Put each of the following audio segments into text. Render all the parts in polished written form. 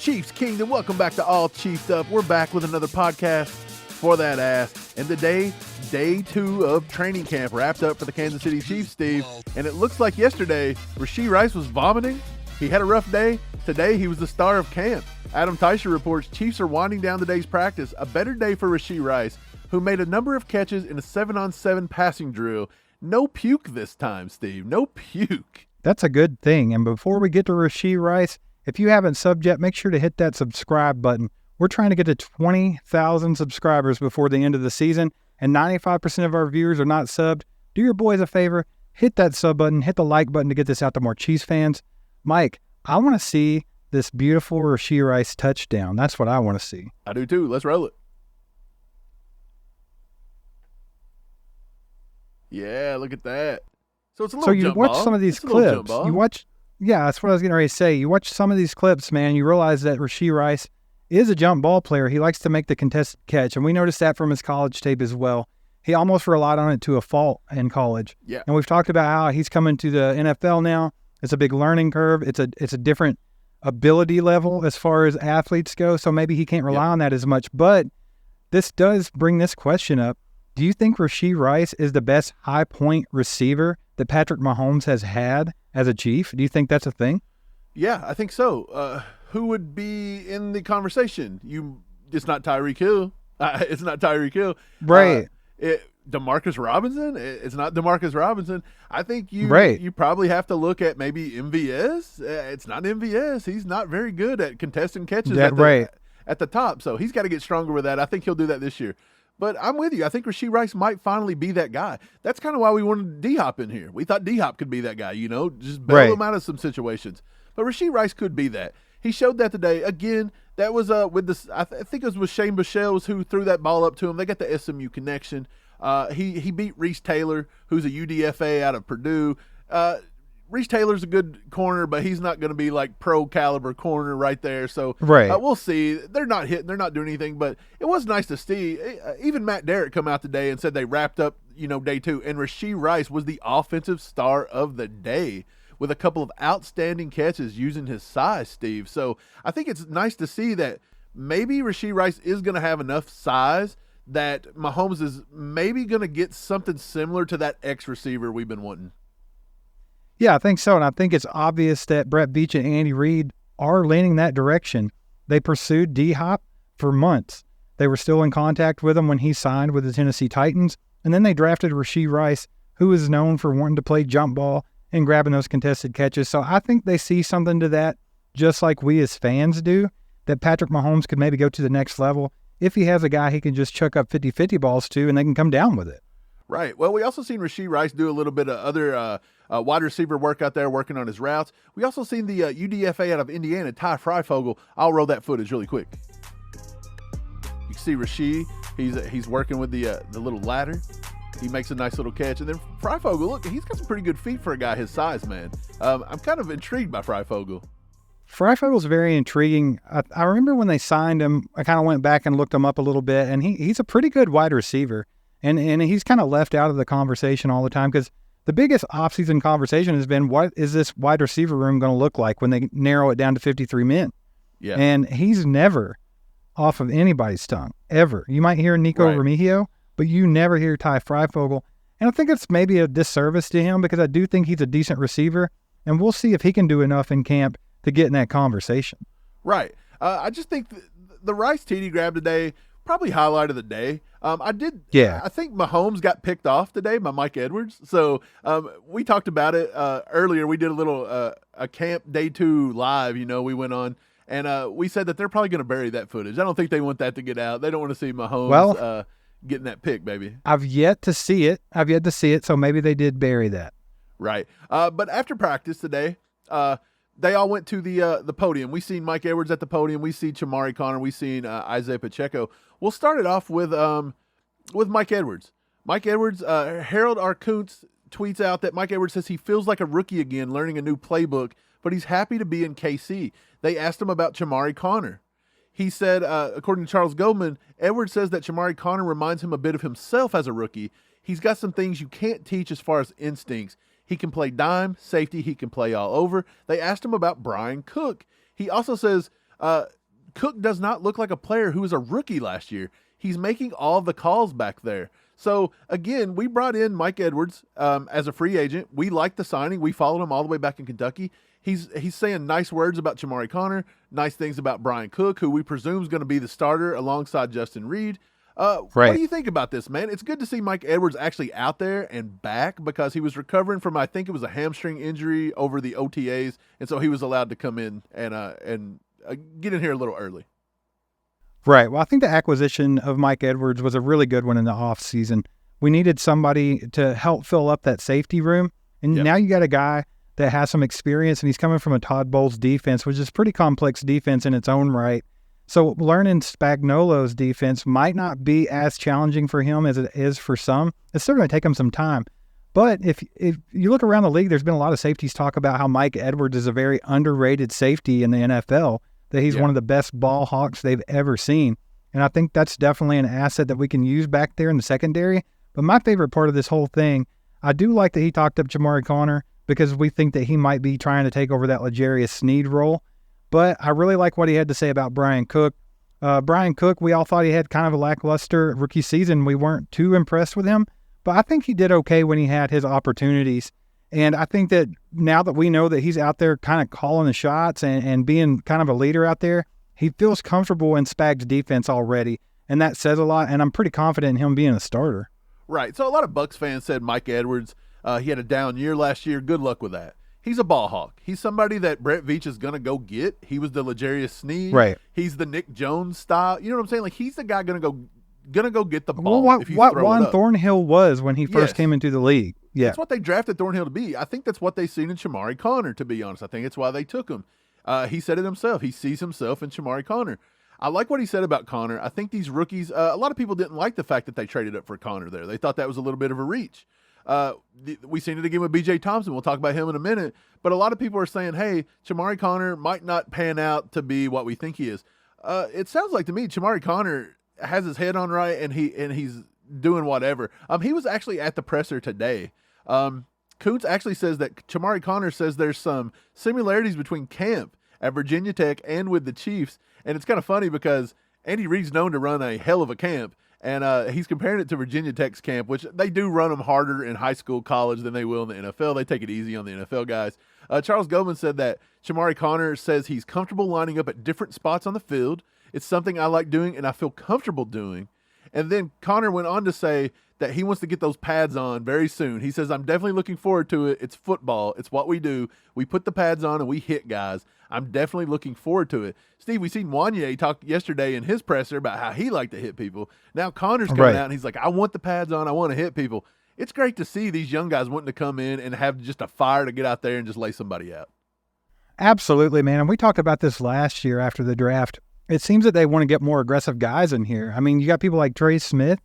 Chiefs Kingdom, welcome back to All Chiefed Up. We're back with another podcast for that ass. And today, day 2 of training camp wrapped up for the Kansas City Chiefs, Steve. And it looks like yesterday, Rashee Rice was vomiting. He had a rough day. Today, he was the star of camp. Adam Teicher reports Chiefs are winding down today's practice. A better day for Rashee Rice, who made a number of catches in a 7-on-7 passing drill. No puke this time, Steve. No puke. That's a good thing. And before we get to Rashee Rice, if you haven't subbed yet, make sure to hit that subscribe button. We're trying to get to 20,000 subscribers before the end of the season, and 95% of our viewers are not subbed. Do your boys a favor, hit that sub button, hit the like button to get this out to more Chiefs fans. Mike, I want to see this beautiful Rashee Rice touchdown. That's what I want to see. I do too. Let's roll it. Yeah, look at that. So it's a little jump ball. So you watch some of these clips. Yeah, that's what I was getting ready to say. You watch some of these clips, man, you realize that Rashee Rice is a jump ball player. He likes to make the contested catch, and we noticed that from his college tape as well. He almost relied on it to a fault in college. Yeah. And we've talked about how he's coming to the NFL now. It's a big learning curve. It's a different ability level as far as athletes go, so maybe he can't rely on that as much. But this does bring this question up. Do you think Rashee Rice is the best high-point receiver that Patrick Mahomes has had as a Chief? Do you think that's a thing? Yeah, I think so. Who would be in the conversation? It's not Tyreek Hill. It's not Tyreek Hill. Right. DeMarcus Robinson? It's not DeMarcus Robinson. I think you probably have to look at maybe MVS. It's not MVS. He's not very good at contesting catches at the top, so he's got to get stronger with that. I think he'll do that this year. But I'm with you. I think Rashee Rice might finally be that guy. That's kind of why we wanted D-Hop in here. We thought D-Hop could be that guy, just bail him out of some situations. But Rashee Rice could be that. He showed that today. Again, that was with this. I think it was with Shane Buechele who threw that ball up to him. They got the SMU connection. He beat Reese Taylor, who's a UDFA out of Purdue. Reese Taylor's a good corner, but he's not going to be like pro caliber corner right there. So we'll see. They're not hitting. They're not doing anything, but it was nice to see. Even Matt Derrick come out today and said they wrapped up, day 2. And Rashee Rice was the offensive star of the day with a couple of outstanding catches using his size, Steve. So I think it's nice to see that maybe Rashee Rice is going to have enough size that Mahomes is maybe going to get something similar to that X receiver we've been wanting. Yeah, I think so, and I think it's obvious that Brett Veach and Andy Reid are leaning that direction. They pursued D-Hop for months. They were still in contact with him when he signed with the Tennessee Titans, and then they drafted Rashee Rice, who is known for wanting to play jump ball and grabbing those contested catches. So I think they see something to that, just like we as fans do, that Patrick Mahomes could maybe go to the next level if he has a guy he can just chuck up 50-50 balls to and they can come down with it. Right. Well, we also seen Rashee Rice do a little bit of other wide receiver work out there working on his routes. We also seen the UDFA out of Indiana, Ty Freifogel. I'll roll that footage really quick. You can see Rashee. He's working with the little ladder. He makes a nice little catch. And then Freifogel, look, he's got some pretty good feet for a guy his size, man. I'm kind of intrigued by Freifogel. Freifogel's very intriguing. I remember when they signed him, I kind of went back and looked him up a little bit, and he's a pretty good wide receiver. And he's kind of left out of the conversation all the time because the biggest offseason conversation has been, what is this wide receiver room going to look like when they narrow it down to 53 men? Yeah. And he's never off of anybody's tongue, ever. You might hear Nico Remigio, but you never hear Ty Freifogel. And I think it's maybe a disservice to him because I do think he's a decent receiver, and we'll see if he can do enough in camp to get in that conversation. Right. I just think the Rice TD grab today, probably highlight of the day. I think Mahomes got picked off today by Mike Edwards. So we talked about it earlier. We did a little a camp day 2 live, we went on, and we said that they're probably going to bury that footage. I don't think they want that to get out. They don't want to see Mahomes getting that pick, baby. I've yet to see it, so maybe they did bury that. Right. But after practice today, they all went to the podium. We seen Mike Edwards at the podium. We see Chamari Connor. We seen Isaiah Pacheco. We'll start it off with Mike Edwards. Mike Edwards, Harold R. Kuntz tweets out that Mike Edwards says he feels like a rookie again, learning a new playbook, but he's happy to be in KC. They asked him about Chamari Connor. He said, according to Charles Goldman, Edwards says that Chamari Connor reminds him a bit of himself as a rookie. He's got some things you can't teach as far as instincts. He can play dime, safety. He can play all over. They asked him about Brian Cook. He also says Cook does not look like a player who was a rookie last year. He's making all the calls back there. So, again, we brought in Mike Edwards as a free agent. We liked the signing. We followed him all the way back in Kentucky. He's saying nice words about Jamari Connor, nice things about Brian Cook, who we presume is going to be the starter alongside Justin Reed. What do you think about this, man? It's good to see Mike Edwards actually out there and back because he was recovering from, I think it was a hamstring injury over the OTAs, and so he was allowed to come in and get in here a little early. Right. Well, I think the acquisition of Mike Edwards was a really good one in the offseason. We needed somebody to help fill up that safety room, and now you got a guy that has some experience, and he's coming from a Todd Bowles defense, which is pretty complex defense in its own right. So learning Spagnuolo's defense might not be as challenging for him as it is for some. It's still going to take him some time. But if you look around the league, there's been a lot of safeties talk about how Mike Edwards is a very underrated safety in the NFL, that he's one of the best ball hawks they've ever seen. And I think that's definitely an asset that we can use back there in the secondary. But my favorite part of this whole thing, I do like that he talked up Jamari Connor because we think that he might be trying to take over that L'Jarius Sneed role. But I really like what he had to say about Brian Cook. Brian Cook, we all thought he had kind of a lackluster rookie season. We weren't too impressed with him, but I think he did okay when he had his opportunities. And I think that now that we know that he's out there kind of calling the shots and being kind of a leader out there, he feels comfortable in Spag's defense already. And that says a lot, and I'm pretty confident in him being a starter. Right. So a lot of Bucs fans said Mike Edwards, he had a down year last year. Good luck with that. He's a ball hawk. He's somebody that Brett Veach is going to go get. He was the L'Jarius Sneed. Right. He's the Nick Jones style. You know what I'm saying? Like, he's the guy going to go get the ball. Well, what Juan Thornhill was when he first came into the league. Yeah. That's what they drafted Thornhill to be. I think that's what they seen in Jamari Connor, to be honest. I think it's why they took him. He said it himself. He sees himself in Jamari Connor. I like what he said about Connor. I think these rookies, a lot of people didn't like the fact that they traded up for Connor there. They thought that was a little bit of a reach. We seen it again with B.J. Thompson. We'll talk about him in a minute. But a lot of people are saying, hey, Jamari Connor might not pan out to be what we think he is. It sounds like to me Jamari Connor has his head on right, and he's doing whatever. He was actually at the presser today. Kuntz actually says that Jamari Connor says there's some similarities between camp at Virginia Tech and with the Chiefs. And it's kind of funny because Andy Reid's known to run a hell of a camp. And he's comparing it to Virginia Tech's camp, which they do run them harder in high school, college than they will in the NFL. They take it easy on the NFL guys. Charles Goldman said that Jamari Connor says he's comfortable lining up at different spots on the field. It's something I like doing and I feel comfortable doing. And then Connor went on to say that he wants to get those pads on very soon. He says, I'm definitely looking forward to it. It's football. It's what we do. We put the pads on and we hit guys. I'm definitely looking forward to it. Steve, we seen Wanye talk yesterday in his presser about how he liked to hit people. Now Connor's coming out and he's like, I want the pads on. I want to hit people. It's great to see these young guys wanting to come in and have just a fire to get out there and just lay somebody out. Absolutely, man. And we talked about this last year after the draft. It seems that they want to get more aggressive guys in here. I mean, you got people like Trey Smith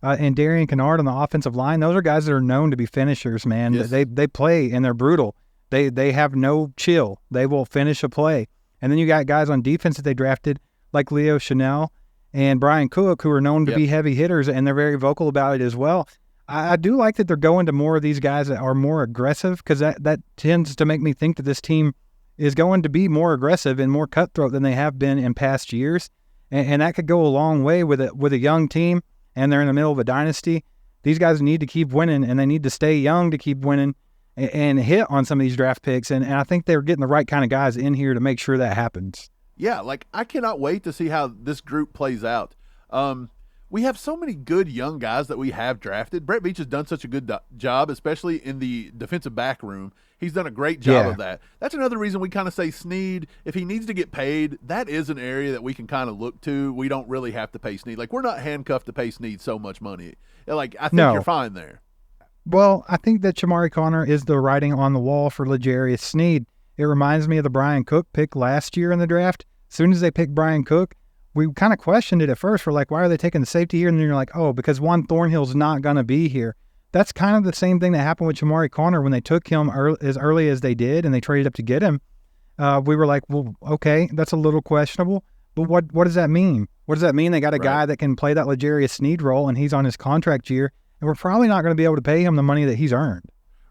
and Darian Kennard on the offensive line. Those are guys that are known to be finishers, man. Yes. They play and they're brutal. They have no chill. They will finish a play. And then you got guys on defense that they drafted like Leo Chanel and Brian Cook, who are known to be heavy hitters, and they're very vocal about it as well. I do like that they're going to more of these guys that are more aggressive, because that tends to make me think that this team is going to be more aggressive and more cutthroat than they have been in past years. And that could go a long way with a young team, and they're in the middle of a dynasty. These guys need to keep winning, and they need to stay young to keep winning and hit on some of these draft picks. And I think they're getting the right kind of guys in here to make sure that happens. Yeah, like I cannot wait to see how this group plays out. We have so many good young guys that we have drafted. Brett Veach has done such a good job, especially in the defensive back room. He's done a great job of that. That's another reason we kind of say Sneed, if he needs to get paid, that is an area that we can kind of look to. We don't really have to pay Sneed. Like, we're not handcuffed to pay Sneed so much money. Like, I think you're fine there. Well, I think that Jamari Connor is the writing on the wall for L'Jarius Sneed. It reminds me of the Brian Cook pick last year in the draft. As soon as they picked Brian Cook, we kind of questioned it at first. We're like, why are they taking the safety here? And then you're like, oh, because Juan Thornhill's not going to be here. That's kind of the same thing that happened with Jamari Connor when they took him as early as they did and they traded up to get him. We were like, well, okay, that's a little questionable. But what does that mean? What does that mean? They got a guy that can play that L'Jarius Sneed role, and he's on his contract year, and we're probably not going to be able to pay him the money that he's earned.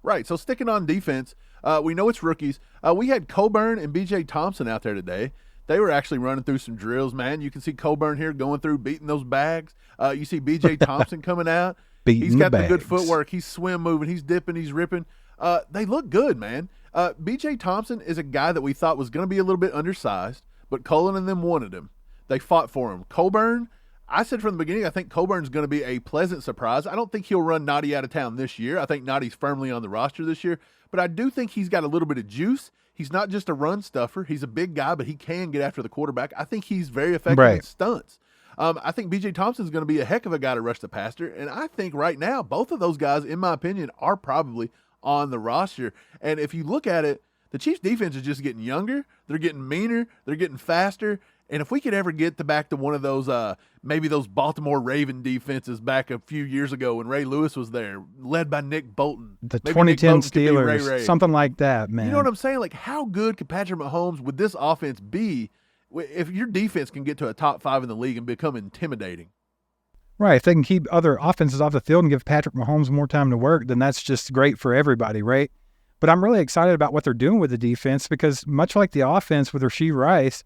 Right, so sticking on defense, we know it's rookies. We had Coburn and B.J. Thompson out there today. They were actually running through some drills, man. You can see Coburn here going through, beating those bags. You see B.J. Thompson coming out. He's got the good footwork. He's swim moving. He's dipping. He's ripping. They look good, man. B.J. Thompson is a guy that we thought was going to be a little bit undersized, but Cullen and them wanted him. They fought for him. Coburn, I said from the beginning, I think Coburn's going to be a pleasant surprise. I don't think he'll run Noddy out of town this year. I think Noddy's firmly on the roster this year, but I do think he's got a little bit of juice. He's not just a run stuffer. He's a big guy, but he can get after the quarterback. I think he's very effective in stunts. I think B.J. Thompson's going to be a heck of a guy to rush the passer, and I think right now both of those guys, in my opinion, are probably on the roster. And if you look at it, the Chiefs' defense is just getting younger. They're getting meaner. They're getting faster. And if we could ever get back to one of those, maybe those Baltimore Raven defenses back a few years ago when Ray Lewis was there, led by Nick Bolton. The 2010 Steelers, something like that, man. You know what I'm saying? Like, how good could Patrick Mahomes with this offense be if your defense can get to a top 5 in the league and become intimidating? Right. If they can keep other offenses off the field and give Patrick Mahomes more time to work, then that's just great for everybody, right? But I'm really excited about what they're doing with the defense because much like the offense with Rashee Rice,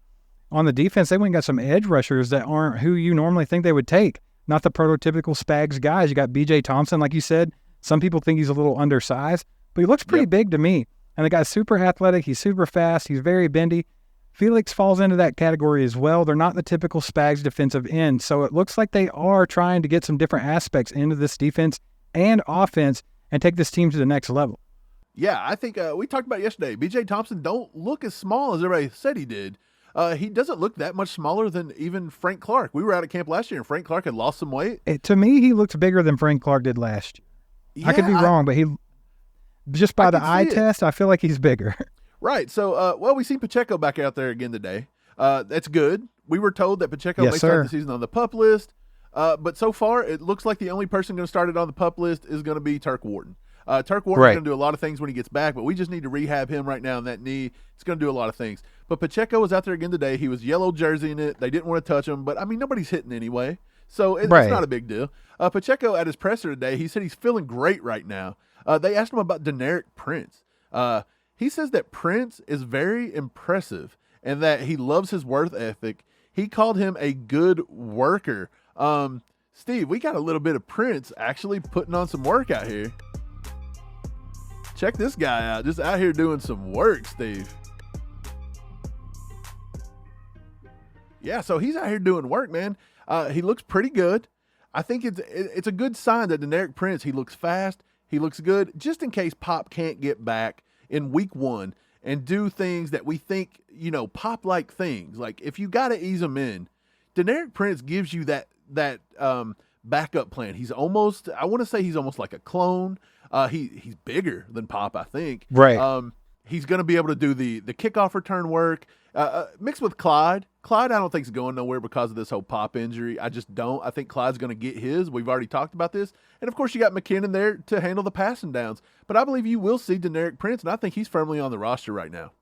on the defense, they went and got some edge rushers that aren't who you normally think they would take. Not the prototypical Spags guys. You got B.J. Thompson, like you said. Some people think he's a little undersized, but he looks pretty big to me. And the guy's super athletic. He's super fast. He's very bendy. Felix falls into that category as well. They're not the typical Spags defensive end. So it looks like they are trying to get some different aspects into this defense and offense and take this team to the next level. Yeah, I think we talked about it yesterday. B.J. Thompson don't look as small as everybody said he did. He doesn't look that much smaller than even Frank Clark. We were out at camp last year, and Frank Clark had lost some weight. To me, he looks bigger than Frank Clark did last year. Yeah, I could be wrong, but just by the eye test, I feel like he's bigger. Right. So, we see Pacheco back out there again today. That's good. We were told that Pacheco may start the season on the PUP list, but so far it looks like the only person going to start it on the PUP list is going to be Turk Wharton. Turk Wharton's going to do a lot of things when he gets back, but we just need to rehab him right now in that knee. It's going to do a lot of things. But Pacheco was out there again today. He was yellow jersey in it. They didn't want to touch him, but, I mean, nobody's hitting anyway, so it's not a big deal. Pacheco, at his presser today, he said he's feeling great right now. They asked him about Deneric Prince. He says that Prince is very impressive and that he loves his work ethic. He called him a good worker. Steve, we got a little bit of Prince actually putting on some work out here. Check this guy out, just out here doing some work, Steve. Yeah, so he's out here doing work, man. He looks pretty good. I think it's a good sign that Deneric Prince, he looks fast, he looks good, just in case Pop can't get back in week 1 and do things that we think, Pop-like things. Like, if you got to ease him in, Deneric Prince gives you that backup plan. He's almost, I want to say he's almost like a clone. He's bigger than Pop, I think. Right. He's going to be able to do the kickoff return work, mixed with Clyde. Clyde, I don't think is going nowhere because of this whole Pop injury. I just don't. I think Clyde's going to get his. We've already talked about this. And, of course, you got McKinnon there to handle the passing downs. But I believe you will see Deneric Prince, and I think he's firmly on the roster right now.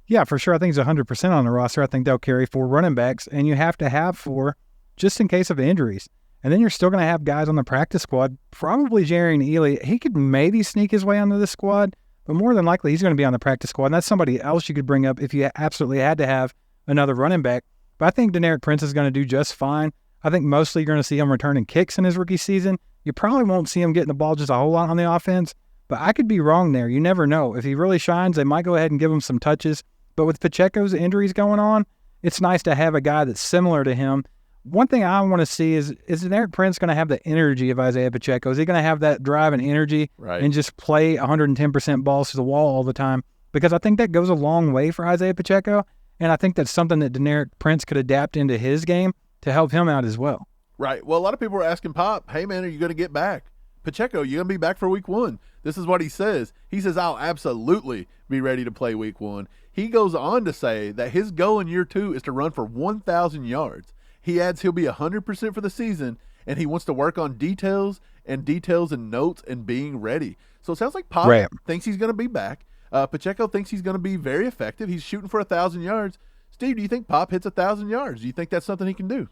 Yeah, for sure. I think he's 100% on the roster. I think they'll carry 4 running backs, and you have to have 4 just in case of injuries. And then you're still going to have guys on the practice squad, probably Jerry and Ely. He could maybe sneak his way onto the squad, but more than likely he's going to be on the practice squad. And that's somebody else you could bring up if you absolutely had to have another running back. But I think Deneric Prince is going to do just fine. I think mostly you're going to see him returning kicks in his rookie season. You probably won't see him getting the ball just a whole lot on the offense, but I could be wrong there. You never know. If he really shines, they might go ahead and give him some touches. But with Pacheco's injuries going on, it's nice to have a guy that's similar to him. One thing I want to see is Deneric Prince going to have the energy of Isaiah Pacheco? Is he going to have that drive and energy and just play 110% balls to the wall all the time? Because I think that goes a long way for Isaiah Pacheco, and I think that's something that Deneric Prince could adapt into his game to help him out as well. Right. Well, a lot of people were asking Pop, hey, man, are you going to get back? Pacheco, you going to be back for week 1? This is what he says. He says, I'll absolutely be ready to play week 1. He goes on to say that his goal in year 2 is to run for 1,000 yards. He adds he'll be 100% for the season, and he wants to work on details and notes and being ready. So it sounds like Pop thinks he's going to be back. Pacheco thinks he's going to be very effective. He's shooting for 1,000 yards. Steve, do you think Pop hits 1,000 yards? Do you think that's something he can do?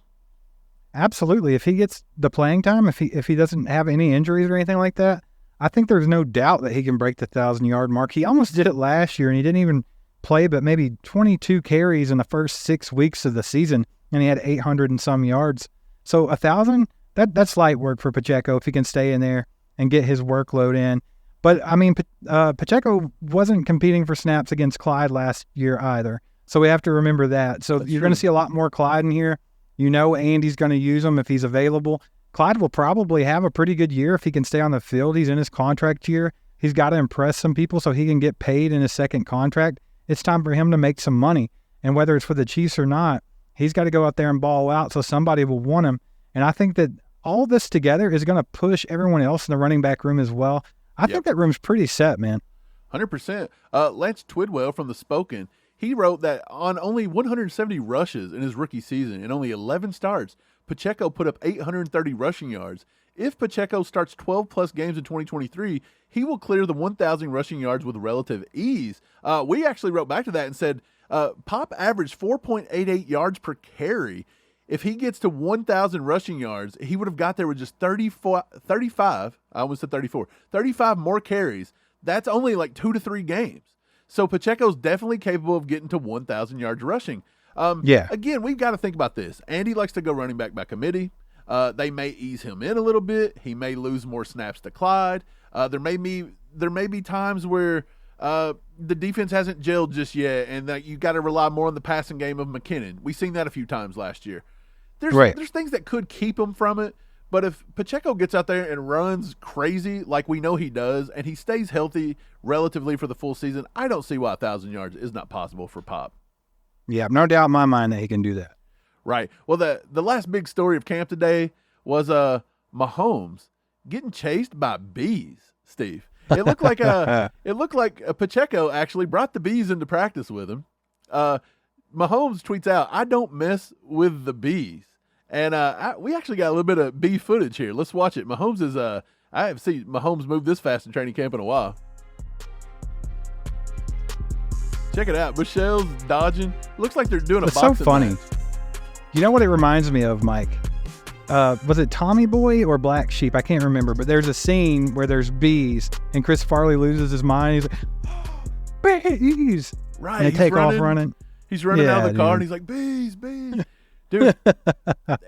Absolutely. If he gets the playing time, if he doesn't have any injuries or anything like that, I think there's no doubt that he can break the 1,000-yard mark. He almost did it last year, and he didn't even play but maybe 22 carries in the first 6 weeks of the season, and he had 800 and some yards. So 1,000, that's light work for Pacheco if he can stay in there and get his workload in. But, I mean, Pacheco wasn't competing for snaps against Clyde last year either. So we have to remember that. So you're going to see a lot more Clyde in here. You know Andy's going to use him if he's available. Clyde will probably have a pretty good year if he can stay on the field. He's in his contract year. He's got to impress some people so he can get paid in his second contract. It's time for him to make some money. And whether it's for the Chiefs or not, he's got to go out there and ball out so somebody will want him. And I think that all this together is going to push everyone else in the running back room as well. I think that room's pretty set, man. 100%. Lance Twidwell from The Spoken, he wrote that on only 170 rushes in his rookie season and only 11 starts, Pacheco put up 830 rushing yards. If Pacheco starts 12-plus games in 2023, he will clear the 1,000 rushing yards with relative ease. We actually wrote back to that and said Pop averaged 4.88 yards per carry. If he gets to 1,000 rushing yards, he would have got there with just 35, I almost said 34, 35 more carries. That's only like 2 to 3 games. So Pacheco's definitely capable of getting to 1,000 yards rushing. Again, we've got to think about this. Andy likes to go running back by committee. They may ease him in a little bit. He may lose more snaps to Clyde. There may be times where the defense hasn't gelled just yet, and that you got to rely more on the passing game of McKinnon. We've seen that a few times last year. There's things that could keep him from it, but if Pacheco gets out there and runs crazy like we know he does, and he stays healthy relatively for the full season, I don't see why 1,000 yards is not possible for Pop. Yeah, no doubt in my mind that he can do that. Right. Well, the last big story of camp today was MAHOMES getting chased by bees, Steve. It looked like Pacheco actually brought the bees into practice with him. MAHOMES tweets out, "I don't mess with the bees." And we actually got a little bit of bee footage here. Let's watch it. MAHOMES is I haven't seen MAHOMES move this fast in training camp in a while. Check it out. Michelle's dodging. Looks like they're doing a boxing match. It's so funny. You know what it reminds me of, Mike? Was it Tommy Boy or Black Sheep? I can't remember, but there's a scene where there's bees, and Chris Farley loses his mind. He's like, bees! Right. And they take off running. He's running out of the car, and he's like, bees, bees. Dude,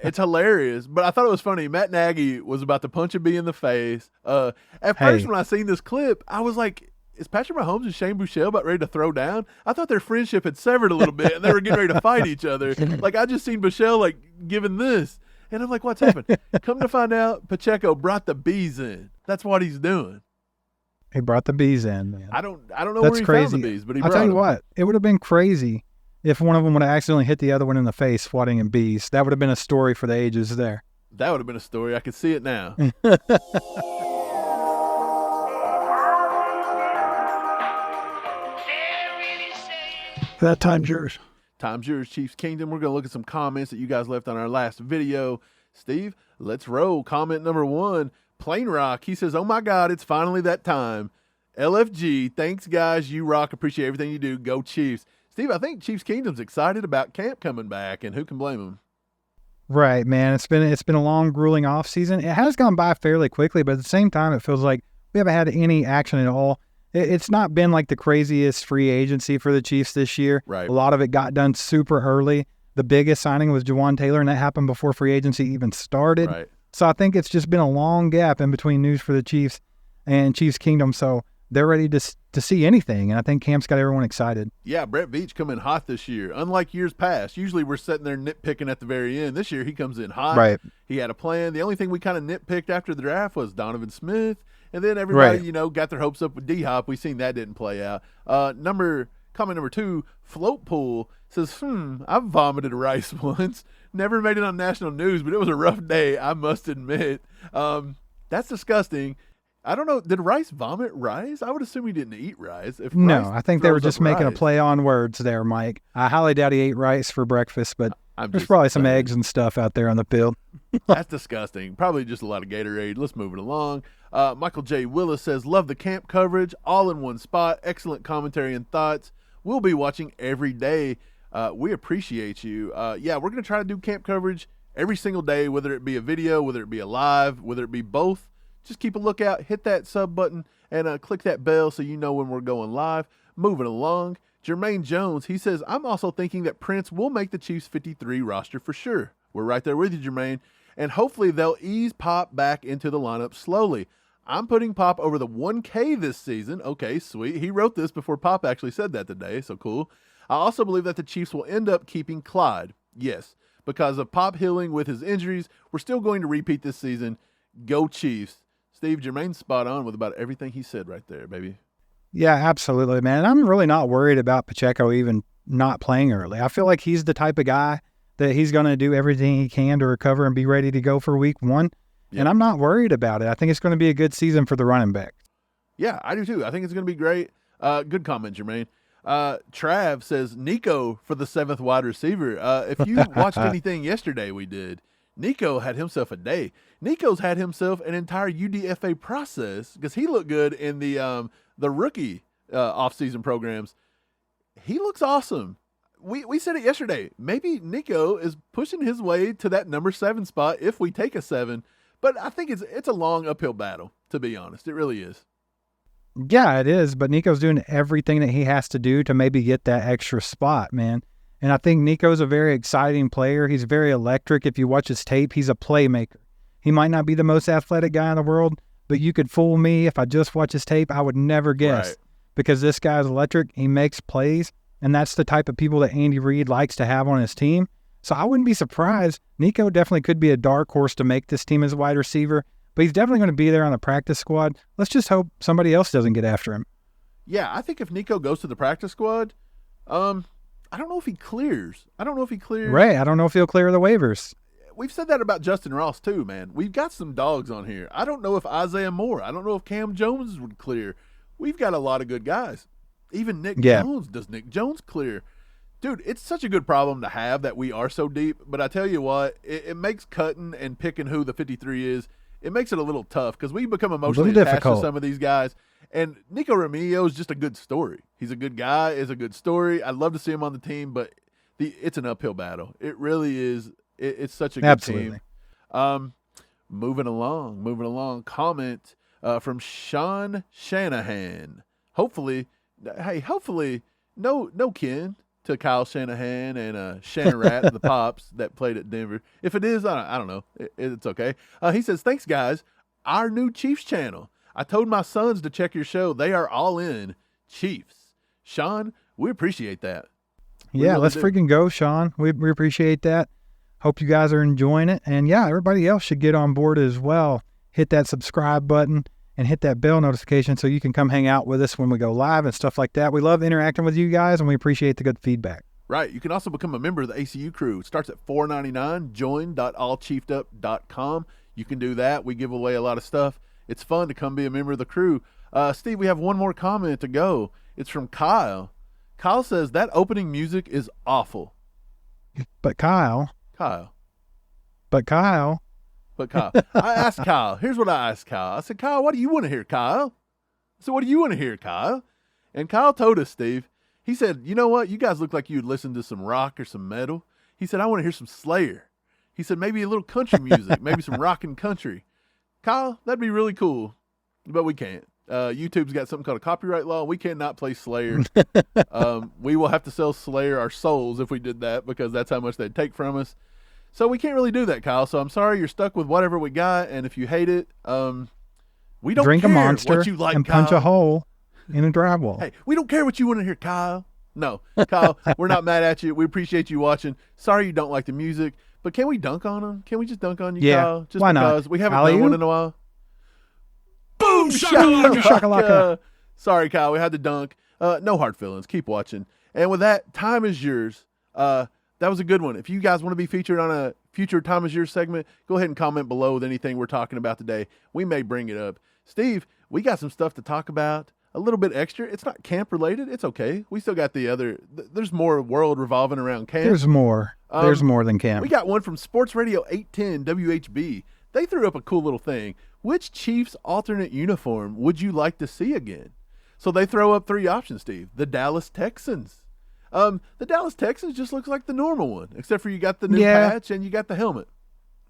it's hilarious. But I thought it was funny. Matt Nagy was about to punch a bee in the face. At first, when I seen this clip, I was like, is Patrick Mahomes and Shane Buechele about ready to throw down? I thought their friendship had severed a little bit, and they were getting ready to fight each other. Like, I just seen Buechele, like, giving this. And I'm like, what's happened? Come to find out, Pacheco brought the bees in. That's what he's doing. He brought the bees in, man. I don't know where he found the bees, but he brought them. I'll tell you what, it would have been crazy if one of them would have accidentally hit the other one in the face swatting at bees. That would have been a story for the ages there. That would have been a story. I could see it now. That time's yours. Time's yours, Chiefs Kingdom. We're going to look at some comments that you guys left on our last video. Steve, let's roll. Comment number 1, Plain Rock. He says, "Oh my God, it's finally that time. LFG, thanks guys. You rock. Appreciate everything you do. Go Chiefs." Steve, I think Chiefs Kingdom's excited about camp coming back, and who can blame him? Right, man. It's been a long, grueling off season. It has gone by fairly quickly, but at the same time, it feels like we haven't had any action at all. It's not been like the craziest free agency for the Chiefs this year. Right. A lot of it got done super early. The biggest signing was Jawan Taylor, and that happened before free agency even started. Right. So I think it's just been a long gap in between news for the Chiefs and Chiefs Kingdom. So they're ready to see anything, and I think camp's got everyone excited. Yeah, Brett Veach coming hot this year. Unlike years past, usually we're sitting there nitpicking at the very end. This year he comes in hot. Right. He had a plan. The only thing we kind of nitpicked after the draft was Donovan Smith, and then everybody, got their hopes up with D-Hop. We seen that didn't play out. Comment number 2, Float Pool says, I've vomited rice once. Never made it on national news, but it was a rough day, I must admit. That's disgusting. I don't know. Did Rice vomit rice? I would assume he didn't eat rice. No, I think they were just making a play on words there, Mike. I highly doubt he ate rice for breakfast, but there's probably some eggs and stuff out there on the field. That's disgusting. Probably just a lot of Gatorade. Let's move it along. Michael J. Willis says, "Love the camp coverage, all in one spot. Excellent commentary and thoughts. We'll be watching every day. We appreciate you." We're going to try to do camp coverage every single day, whether it be a video, whether it be a live, whether it be both. Just keep a lookout, hit that sub button, and click that bell so you know when we're going live. Moving along, Jermaine Jones, he says, I'm also thinking that Prince will make the Chiefs 53 roster for sure. We're right there with you, Jermaine. And hopefully they'll ease Pop back into the lineup slowly. I'm putting Pop over the 1K this season. Okay, sweet. He wrote this before Pop actually said that today, so cool. I also believe that the Chiefs will end up keeping Clyde. Yes, because of Pop healing with his injuries, we're still going to repeat this season. Go Chiefs. Steve, Jermaine's spot on with about everything he said right there, baby. Yeah, absolutely, man. And I'm really not worried about Pacheco even not playing early. I feel like he's the type of guy that he's going to do everything he can to recover and be ready to go for week 1. Yep. And I'm not worried about it. I think it's going to be a good season for the running back. Yeah, I do too. I think it's going to be great. Good comment, Jermaine. Trav says, Nico for the 7th wide receiver. If you watched anything yesterday we did, Nico had himself a day. Nico's had himself an entire UDFA process because he looked good in the rookie offseason programs. He looks awesome. We said it yesterday. Maybe Nico is pushing his way to that number 7 spot if we take a 7. But I think it's a long uphill battle, to be honest. It really is. Yeah, it is. But Nico's doing everything that he has to do to maybe get that extra spot, man. And I think Nico's a very exciting player. He's very electric. If you watch his tape, he's a playmaker. He might not be the most athletic guy in the world, but you could fool me if I just watch his tape. I would never guess. Right. Because this guy's electric. He makes plays, and that's the type of people that Andy Reid likes to have on his team. So I wouldn't be surprised. Nico definitely could be a dark horse to make this team as a wide receiver, but he's definitely going to be there on the practice squad. Let's just hope somebody else doesn't get after him. Yeah, I think if Nico goes to the practice squad, I don't know if he clears. Right, I don't know if he'll clear the waivers. We've said that about Justin Ross too, man. We've got some dogs on here. I don't know if Isaiah Moore, I don't know if Cam Jones would clear. We've got a lot of good guys. Even Nick Jones. Does Nick Jones clear? Dude, it's such a good problem to have that we are so deep. But I tell you what, it makes cutting and picking who the 53 is, it makes it a little tough because we become emotionally attached to some of these guys. And Nico Remigio is just a good story. He's a good guy. It's a good story. I'd love to see him on the team, but it's an uphill battle. It really is. It's such a good team. Moving along. Comment from Sean Shanahan. Hopefully, no kin to Kyle Shanahan and Shanarat, the Pops that played at Denver. If it is, I don't know. It's okay. He says, thanks, guys. Our new Chiefs channel. I told my sons to check your show. They are all in. Chiefs. Sean, we appreciate that. Yeah, let's freaking go, Sean. We appreciate that. Hope you guys are enjoying it. And yeah, everybody else should get on board as well. Hit that subscribe button and hit that bell notification so you can come hang out with us when we go live and stuff like that. We love interacting with you guys, and we appreciate the good feedback. Right. You can also become a member of the ACU crew. It starts at $4.99, join.allchiefedup.com. You can do that. We give away a lot of stuff. It's fun to come be a member of the crew. Steve, we have one more comment to go. It's from Kyle. Kyle says, that opening music is awful. But Kyle. I asked Kyle. Here's what I asked Kyle. I said, Kyle, what do you want to hear, Kyle? And Kyle told us, Steve. He said, you know what? You guys look like you'd listen to some rock or some metal. He said, I want to hear some Slayer. He said, maybe a little country music, maybe some rock and country. Kyle, that'd be really cool, but we can't. YouTube's got something called a copyright law. We cannot play Slayer. We will have to sell Slayer our souls if we did that because that's how much they'd take from us. So we can't really do that, Kyle. So I'm sorry you're stuck with whatever we got, and if you hate it, we don't drink care a monster what you like, and Kyle. Punch a hole in a drywall. Hey, we don't care what you want to hear, Kyle. No, Kyle, we're not mad at you. We appreciate you watching. Sorry you don't like the music, but can we dunk on them? Can we just dunk on you, Kyle? Just why because not? We haven't done one in a while. Boom, shakalaka. Sorry, Kyle, we had to dunk. No hard feelings. Keep watching. And with that, time is yours. That was a good one. If you guys want to be featured on a future Time is Yours segment, go ahead and comment below with anything we're talking about today. We may bring it up. Steve, we got some stuff to talk about. A little bit extra. It's not camp related. It's okay. We still got the other. There's more world revolving around camp. There's more. There's more than camp. We got one from Sports Radio 810 WHB. They threw up a cool little thing. Which Chiefs alternate uniform would you like to see again? So they throw up 3 options, Steve. The Dallas Texans. The Dallas Texans just looks like the normal one, except for you got the new patch and you got the helmet.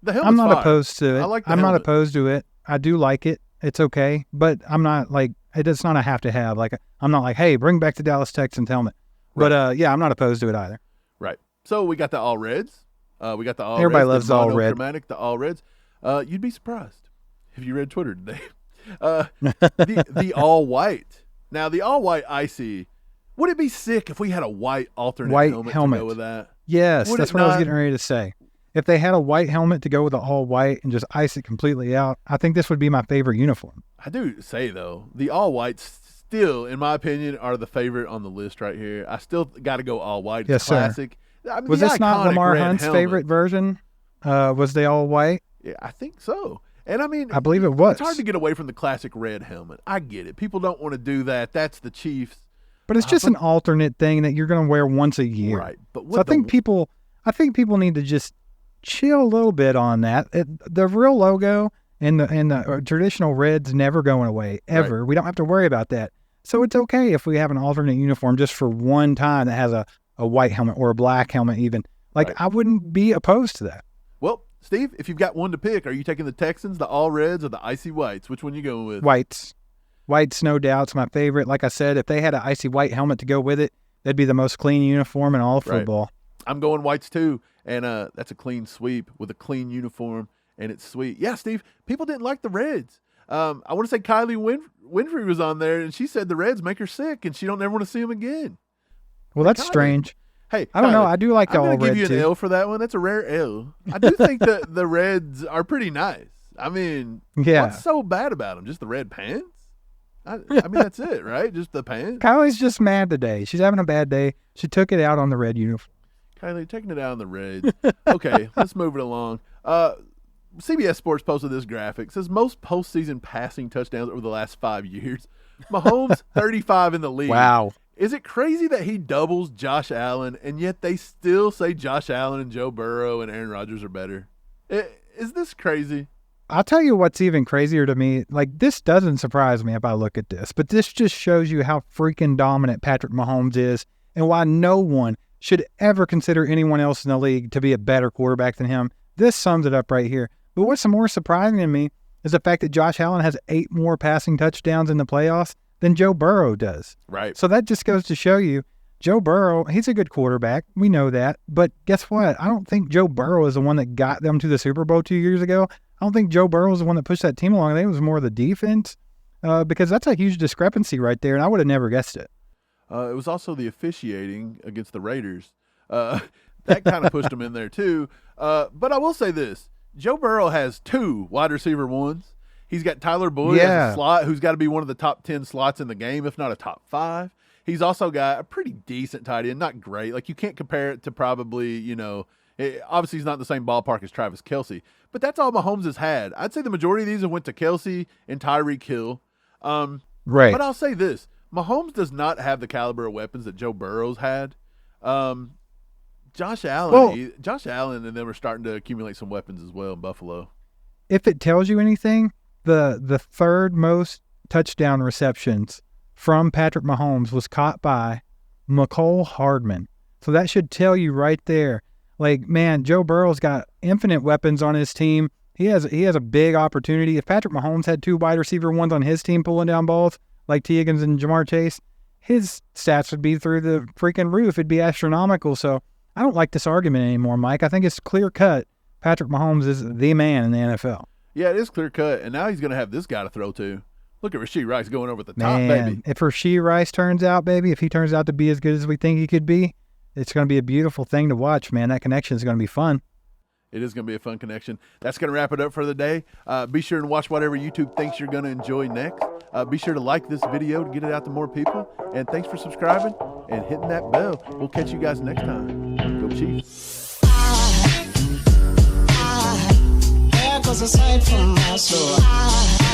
The helmet's I'm not fire. Opposed to it. I'm not opposed to it. I do like it. It's okay, but I'm not like it's not a have to have. Like I'm not like, hey, bring back the Dallas Texans helmet. But yeah, I'm not opposed to it either. Right. So we got the all reds. We got the all Everybody reds, loves the all red. The all reds. You'd be surprised if you read Twitter today. The all white. Now the all white icy. Would it be sick if we had a white alternate helmet to go with that? Yes, that's what I was getting ready to say. If they had a white helmet to go with the all white and just ice it completely out, I think this would be my favorite uniform. I do say, though, the all whites still, in my opinion, are the favorite on the list right here. I still got to go all white. It's classic. I mean, was this not Lamar Hunt's favorite version? Was they all white? Yeah, I think so. And I mean, I believe it was. It's hard to get away from the classic red helmet. I get it. People don't want to do that. That's the Chiefs. But it's just an alternate thing that you're going to wear once a year. Right. But so I think people need to just chill a little bit on that. The real logo and the traditional red's never going away ever. Right. We don't have to worry about that. So it's okay if we have an alternate uniform just for one time that has a white helmet or a black helmet even. Like, I wouldn't be opposed to that. Well, Steve, if you've got one to pick, are you taking the Texans, the all reds, or the icy whites? Which one are you going with? Whites. White's no doubt my favorite. Like I said, if they had an icy white helmet to go with it, that'd be the most clean uniform in all of football. Right. I'm going whites too, and that's a clean sweep with a clean uniform, and it's sweet. Yeah, Steve, people didn't like the reds. I want to say Kylie Winfrey was on there, and she said the reds make her sick, and she don't ever want to see them again. Well, that's strange. Hey, I don't know. I do like the all red, I'm going to give you an L for that one. That's a rare L. I do think that the reds are pretty nice. I mean, what's so bad about them? Just the red pants? I mean, that's it, right? Just the pants? Kylie's just mad today. She's having a bad day. She took it out on the red uniform. Kylie, taking it out on the red. Okay, let's move it along. CBS Sports posted this graphic. It says most postseason passing touchdowns over the last 5 years. Mahomes, 35 in the league. Wow. Is it crazy that he doubles Josh Allen, and yet they still say Josh Allen and Joe Burrow and Aaron Rodgers are better? Is this crazy? I'll tell you what's even crazier to me. Like, this doesn't surprise me if I look at this, but this just shows you how freaking dominant Patrick Mahomes is and why no one should ever consider anyone else in the league to be a better quarterback than him. This sums it up right here. But what's more surprising to me is the fact that Josh Allen has 8 more passing touchdowns in the playoffs than Joe Burrow does. Right. So that just goes to show you, Joe Burrow, he's a good quarterback. We know that. But guess what? I don't think Joe Burrow is the one that got them to the Super Bowl 2 years ago. I don't think Joe Burrow was the one that pushed that team along. I think it was more the defense because that's a huge discrepancy right there, and I would have never guessed it. It was also the officiating against the Raiders. That kind of pushed him in there too. But I will say this. Joe Burrow has 2 wide receiver ones. He's got Tyler Boyd as a slot, who's got to be one of the top 10 slots in the game, if not a top 5. He's also got a pretty decent tight end, not great. Like, you can't compare it to probably, obviously he's not in the same ballpark as Travis Kelce, but that's all Mahomes has had. I'd say the majority of these have went to Kelce and Tyreek Hill. Right. But I'll say this. Mahomes does not have the caliber of weapons that Joe Burrow's had. Josh Allen and them are starting to accumulate some weapons as well in Buffalo. If it tells you anything, the third most touchdown receptions from Patrick Mahomes was caught by Mecole Hardman. So that should tell you right there. Like, man, Joe Burrow's got infinite weapons on his team. He has a big opportunity. If Patrick Mahomes had 2 wide receiver ones on his team pulling down balls, like T. Higgins and Jamar Chase, his stats would be through the freaking roof. It'd be astronomical. So I don't like this argument anymore, Mike. I think it's clear cut. Patrick Mahomes is the man in the NFL. Yeah, it is clear cut. And now he's going to have this guy to throw to. Look at Rashee Rice going over the top, baby. If Rashee Rice turns out, baby, if he turns out to be as good as we think he could be, it's going to be a beautiful thing to watch, man. That connection is going to be fun. It is going to be a fun connection. That's going to wrap it up for the day. Be sure to watch whatever YouTube thinks you're going to enjoy next. Be sure to like this video to get it out to more people. And thanks for subscribing and hitting that bell. We'll catch you guys next time. Go Chiefs. There goes a sight from my soul.